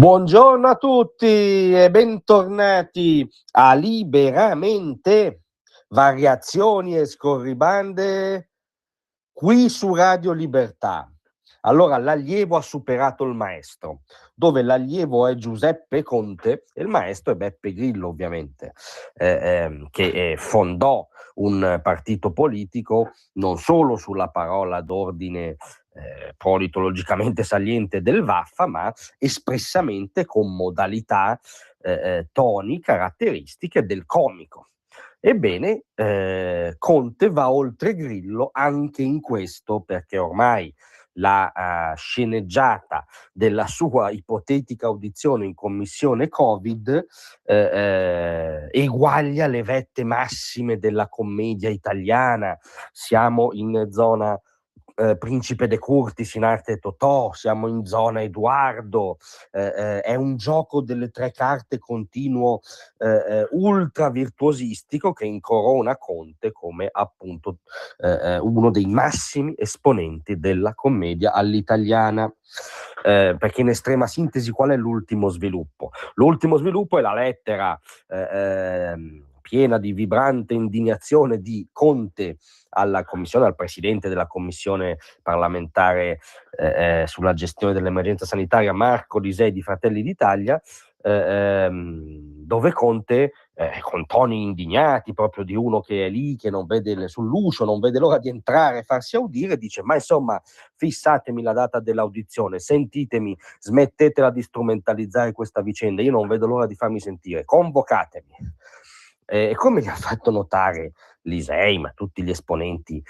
Buongiorno a tutti e bentornati a Liberamente, variazioni e scorribande qui su Radio Libertà. Allora, l'allievo ha superato il maestro, dove l'allievo è Giuseppe Conte e il maestro è Beppe Grillo, ovviamente, che fondò un partito politico non solo sulla parola d'ordine politologicamente saliente del Vaffa, ma espressamente con modalità, toni, caratteristiche del comico. Ebbene, Conte va oltre Grillo anche in questo, perché ormai la sceneggiata della sua ipotetica audizione in commissione Covid eguaglia le vette massime della commedia italiana. Siamo in zona Principe de Curtis in arte Totò, siamo in zona Edoardo, è un gioco delle tre carte continuo ultra virtuosistico che incorona Conte come appunto uno dei massimi esponenti della commedia all'italiana. Perché in estrema sintesi qual è l'ultimo sviluppo? L'ultimo sviluppo è la lettera piena di vibrante indignazione di Conte alla commissione, al presidente della commissione parlamentare sulla gestione dell'emergenza sanitaria, Marco Lisei di Fratelli d'Italia, dove Conte, con toni indignati, proprio di uno che è lì, che non vede sull'uscio, non vede l'ora di entrare e farsi audire, dice: ma insomma, fissatemi la data dell'audizione, sentitemi, smettetela di strumentalizzare questa vicenda, io non vedo l'ora di farmi sentire, convocatemi. E come gli ha fatto notare Lisei, ma tutti gli esponenti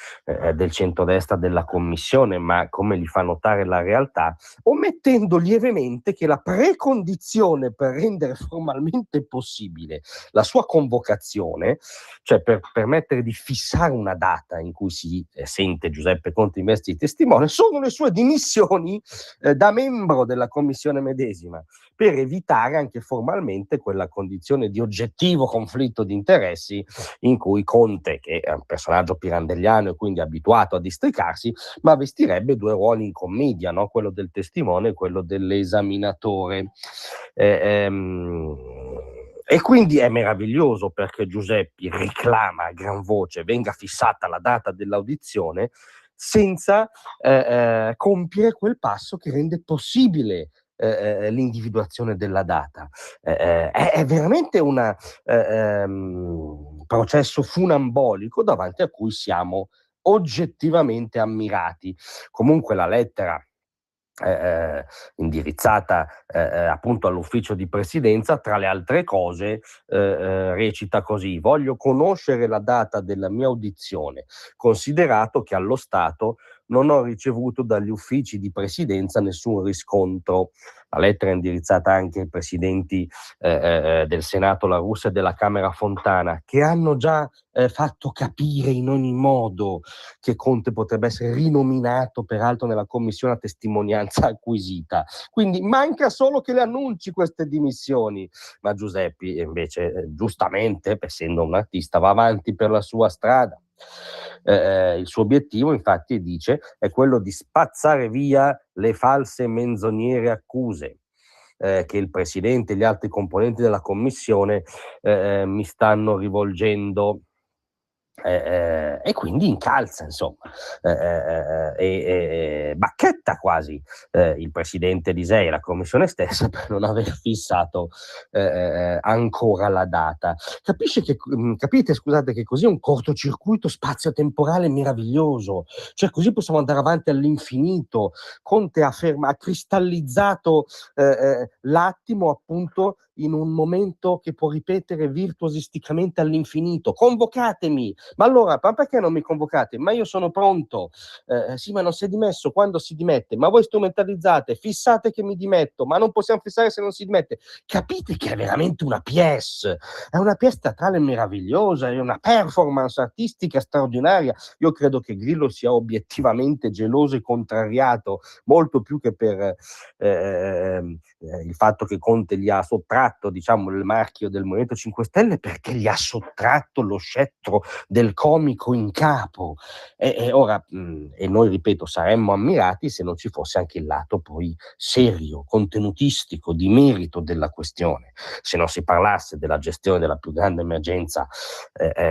del centrodestra della commissione, ma come li fa notare la realtà, omettendo lievemente che la precondizione per rendere formalmente possibile la sua convocazione, cioè per permettere di fissare una data in cui si sente Giuseppe Conte in veste di testimone, sono le sue dimissioni da membro della commissione medesima, per evitare anche formalmente quella condizione di oggettivo conflitto di interessi in cui Conte, che è un personaggio pirandelliano e quindi abituato a districarsi, ma vestirebbe due ruoli in commedia, no? Quello del testimone e quello dell'esaminatore. E quindi è meraviglioso perché Giuseppe reclama a gran voce venga fissata la data dell'audizione senza compiere quel passo che rende possibile l'individuazione della data. È veramente un processo funambolico davanti a cui siamo oggettivamente ammirati. Comunque la lettera indirizzata appunto all'ufficio di presidenza, tra le altre cose, recita così: voglio conoscere la data della mia audizione, considerato che allo Stato non ho ricevuto dagli uffici di presidenza nessun riscontro. La lettera è indirizzata anche ai presidenti del Senato La Russa e della Camera Fontana, che hanno già fatto capire in ogni modo che Conte potrebbe essere rinominato, peraltro nella commissione a testimonianza acquisita. Quindi manca solo che le annunci queste dimissioni. Ma Giuseppe invece, giustamente, essendo un artista, va avanti per la sua strada. Il suo obiettivo, infatti, dice, è quello di spazzare via le false e menzognere accuse che il presidente e gli altri componenti della commissione mi stanno rivolgendo. E quindi incalza, insomma, bacchetta quasi il presidente Lisei e la commissione stessa per non aver fissato ancora la data. Capite, scusate, che così è un cortocircuito spazio-temporale meraviglioso, cioè così possiamo andare avanti all'infinito. Conte ha cristallizzato l'attimo appunto in un momento che può ripetere virtuosisticamente all'infinito. Convocatemi! Ma allora, ma perché non mi convocate? Ma io sono pronto. Sì, ma non si è dimesso, quando si dimette? Ma voi strumentalizzate, fissate che mi dimetto, ma non possiamo fissare se non si dimette. Capite che è veramente una pièce, è una pièce teatrale meravigliosa, è una performance artistica straordinaria. Io credo che Grillo sia obiettivamente geloso e contrariato, molto più che per il fatto che Conte gli ha sottratto, diciamo, il marchio del Movimento 5 Stelle, perché gli ha sottratto lo scettro del comico in capo. Ora, e noi, ripeto, saremmo ammirati se non ci fosse anche il lato poi serio, contenutistico, di merito della questione, se non si parlasse della gestione della più grande emergenza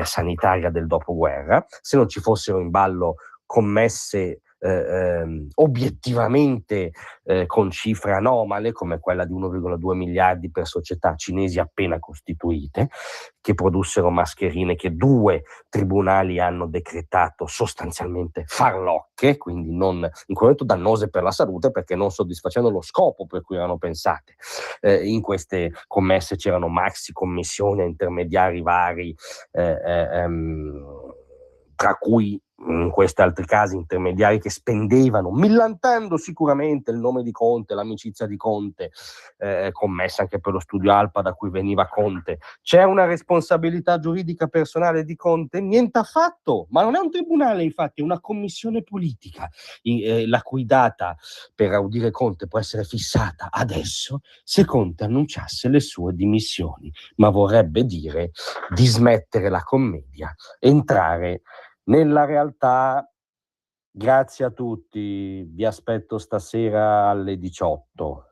sanitaria del dopoguerra, se non ci fossero in ballo commesse obiettivamente con cifre anomale come quella di 1,2 miliardi per società cinesi appena costituite, che produssero mascherine che 2 tribunali hanno decretato sostanzialmente farlocche, quindi non in quel momento dannose per la salute, perché non soddisfacendo lo scopo per cui erano pensate. In queste commesse c'erano maxi commissioni a intermediari vari, tra cui in questi altri casi intermediari che spendevano, millantando sicuramente il nome di Conte, l'amicizia di Conte, commessa anche per lo studio Alpa da cui veniva Conte. C'è una responsabilità giuridica personale di Conte? Niente affatto, ma non è un tribunale, infatti, è una commissione politica, la cui data per audire Conte può essere fissata adesso se Conte annunciasse le sue dimissioni, ma vorrebbe dire dismettere la commedia, entrare nella realtà. Grazie a tutti, vi aspetto stasera alle 18.